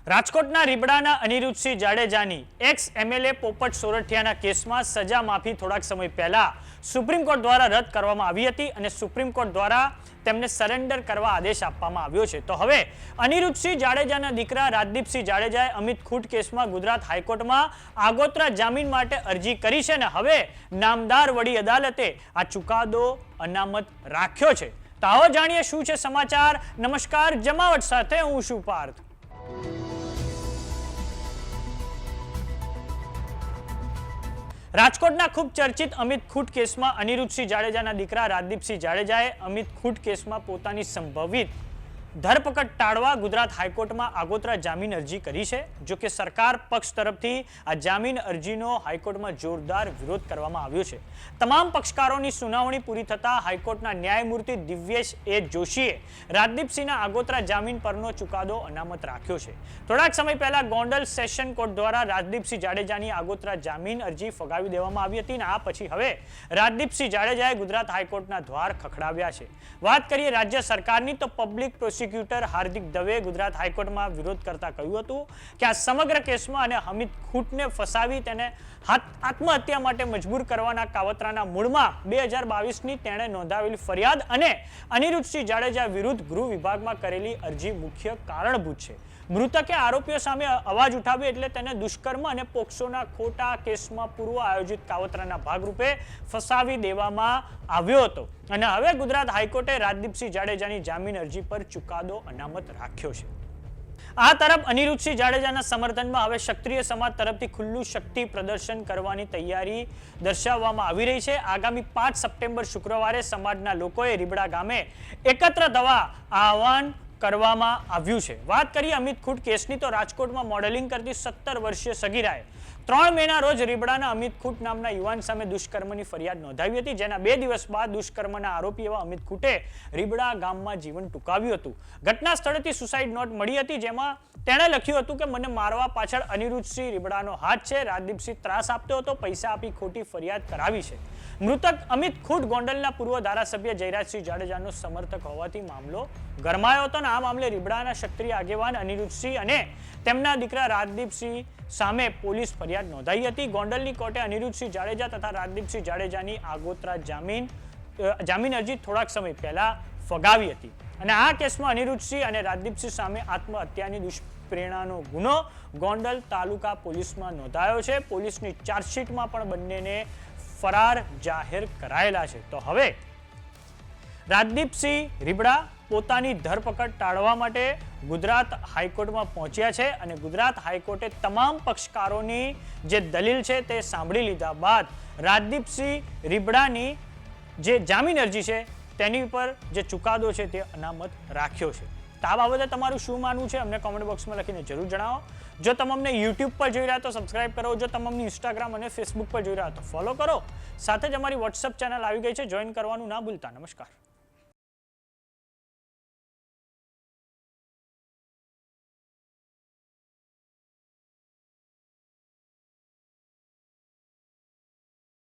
રાજકોટના રીબડાના અનિરુદ્ધસિંહ જાડેજાની x MLA પોપટ સોરઠિયાના કેસમાં સજા માફી થોડાક સમય પહેલા સુપ્રીમ કોર્ટ દ્વારા રદ કરવામાં આવી હતી અને સુપ્રીમ કોર્ટ દ્વારા તેમને સરેન્ડર કરવા આદેશ આપવામાં આવ્યો છે। તો હવે અનિરુદ્ધસિંહ જાડેજાના દીકરા રાજદીપસિંહ જાડેજાએ અમિત ખૂટ કેસમાં ગુજરાત હાઈકોર્ટમાં આગોતરા જામીન માટે અરજી કરી છે અને હવે નામદાર વડી અદાલતે આ ચુકાદો અનામત રાખ્યો છે। તો આવો જાણીએ શું છે સમાચાર। નમસ્કાર, જમાવટ સાથે હું છું પાર્થ। રાજકોટના ખૂબ ચર્ચિત અમિત ખૂટ કેસમાં અનિરુદ્ધસિંહ જાડેજાના દીકરા રાજદીપસિંહ જાડેજાએ અમિત ખૂટ કેસમાં પોતાની સંભવિત ધરપકડ ટાળવા ગુજરાત હાઈકોર્ટમાં આગોતરા જામીન અરજી કરી છે। જો કે સરકાર પક્ષ તરફથી આ જામીન અરજીનો હાઈકોર્ટમાં જોરદાર વિરોધ કરવામાં આવ્યો છે। તમામ પક્ષકારોની સુનાવણી પૂરી થતા હાઈકોર્ટના ન્યાયમૂર્તિ દિવ્યેશ એ જોશીએ રાજદીપસિંહના આગોતરા જામીન પરનો ચુકાદો અનામત રાખ્યો છે। થોડાક સમય પહેલા ગોંડલ સેશન કોર્ટ દ્વારા રાજદીપસિંહ જાડેજાની આગોતરા જામીન અરજી ફગાવી દેવામાં આવી હતી અને આ પછી હવે રાજદીપસિંહ જાડેજાએ ગુજરાત હાઈકોર્ટના દ્વાર ખખડાવ્યા છે। વાત કરીએ રાજ્ય સરકારની તો પબ્લિક પ્રોસિક્યુટર હાર્દિક દવે ગુજરાત હાઈકોર્ટમાં વિરોધ કરતા કહ્યું હતું કે આ સમગ્ર કેસમાં અને અમિત ખૂટને ફસાવી તેને આત્મહત્યા માટે મજબૂર કરવાના કાવતરાના મૂળમાં 2022ની તેણે નોંધાવેલી ફરિયાદ અને અનિરુદ્ધસિંહ જાડેજા વિરુદ્ધ ગૃહ વિભાગમાં કરેલી અરજી મુખ્ય કારણભૂત છે। મૃતકે આરોપીઓ સામે અવાજ ઉઠાવ્યો એટલે તેને દુષ્કર્મ અને પોક્સોના ખોટા કેસમાં પૂર્વ આયોજિત કાવતરાના ભાગરૂપે ફસાવી દેવામાં આવ્યો હતો અને હવે ગુજરાત હાઈકોર્ટે રાજદીપસિંહ જાડેજાની જામીન અરજી પર ચુકાદો અનામત રાખ્યો છે। આ તરફ અનિરુદ્ધસિંહ જાડેજાના સમર્થનમાં હવે ક્ષત્રિય સમાજ તરફથી ખુલ્લું શક્તિ પ્રદર્શન કરવાની તૈયારી દર્શાવવામાં આવી રહી છે। આગામી 5 સપ્ટેમ્બર શુક્રવારે સમાજના લોકોએ રીબડા ગામે એકત્ર થવા આહવાન કરવામાં આવ્યું છે। વાત કરીએ અમિત ખૂટ કેસની તો રાજકોટમાં મોડેલિંગ કરતી 17 વર્ષીય સગીરાએ 3 મેના રોજ રીબડાના અમિત ખૂટ નામના યુવાન સામે દુષ્કર્મની ફરિયાદ નોંધાવી હતી, જેના 2 દિવસ બાદ દુષ્કર્મના આરોપી એવા અમિત ખૂટે રીબડા ગામમાં જીવન ટૂંકાવ્યું હતું। ઘટના સ્થળેથી સુસાઇડ નોટ મળી હતી, જેમાં તેણે લખ્યું હતું કે મને મારવા પાછળ અનિરુદ્ધસિંહ રીબડાનો હાથ છે, રાજદીપસિંહ ત્રાસ આપતો હતો, પૈસા આપી ખોટી ફરિયાદ કરાવી છે। મૃતક અમિત ખૂટ ગોંડલના પૂર્વ ધારાસભ્ય જયરાજસિંહ જાડેજાનો સમર્થક હોવાથી મામલો ગરમાયો હતો અને આ મામલે રીબડાના ક્ષત્રિય આગેવાન અનિરુદ્ધસિંહ અને તેમના દીકરા રાજદીપસિંહ સામે પોલીસ ફરિયાદ નોંધાઈ હતી। ગોંડલની કોર્ટે અનિરુદ્ધસિંહ જાડેજા તથા રાજદીપસિંહ જાડેજાની આગોતરા જામીન અરજી થોડાક સમય પહેલા ફગાવી હતી અને આ કેસમાં અનિરુદ્ધસિંહ અને રાજદીપસિંહ સામે આત્મહત્યાની દુષ્પ્રેરણાનો ગુનો ગોંડલ તાલુકા પોલીસમાં નોંધાયો છે। પોલીસની ચાર્જશીટમાં પણ બંનેને ફરાર જાહેર કરાયેલા છે। તો હવે રાજદીપસિંહ રીબડા પોતાની ધરપકડ ટાળવા માટે ગુજરાત હાઈકોર્ટમાં પહોંચ્યા છે અને ગુજરાત હાઈકોર્ટે તમામ પક્ષકારોની જે દલીલ છે તે સાંભળી લીધા બાદ રાજદીપસિંહ રીબડાની જે જામીન અરજી છે તેની પર જે ચુકાદો છે તે અનામત રાખ્યો છે। તો આ બાબતે તમારું શું માનવું છે અમને કોમેન્ટ બોક્સમાં લખીને જરૂર જણાવો। જો તમે અમને યુટ્યુબ પર જોઈ રહ્યા તો સબસ્ક્રાઇબ કરો, જો તમે અમને ઇન્સ્ટાગ્રામ અને ફેસબુક પર જોઈ રહ્યા તો ફોલો કરો, સાથે જ અમારી વોટ્સએપ ચેનલ આવી ગઈ છે, જોઈન કરવાનું ના ભૂલતા। નમસ્કાર।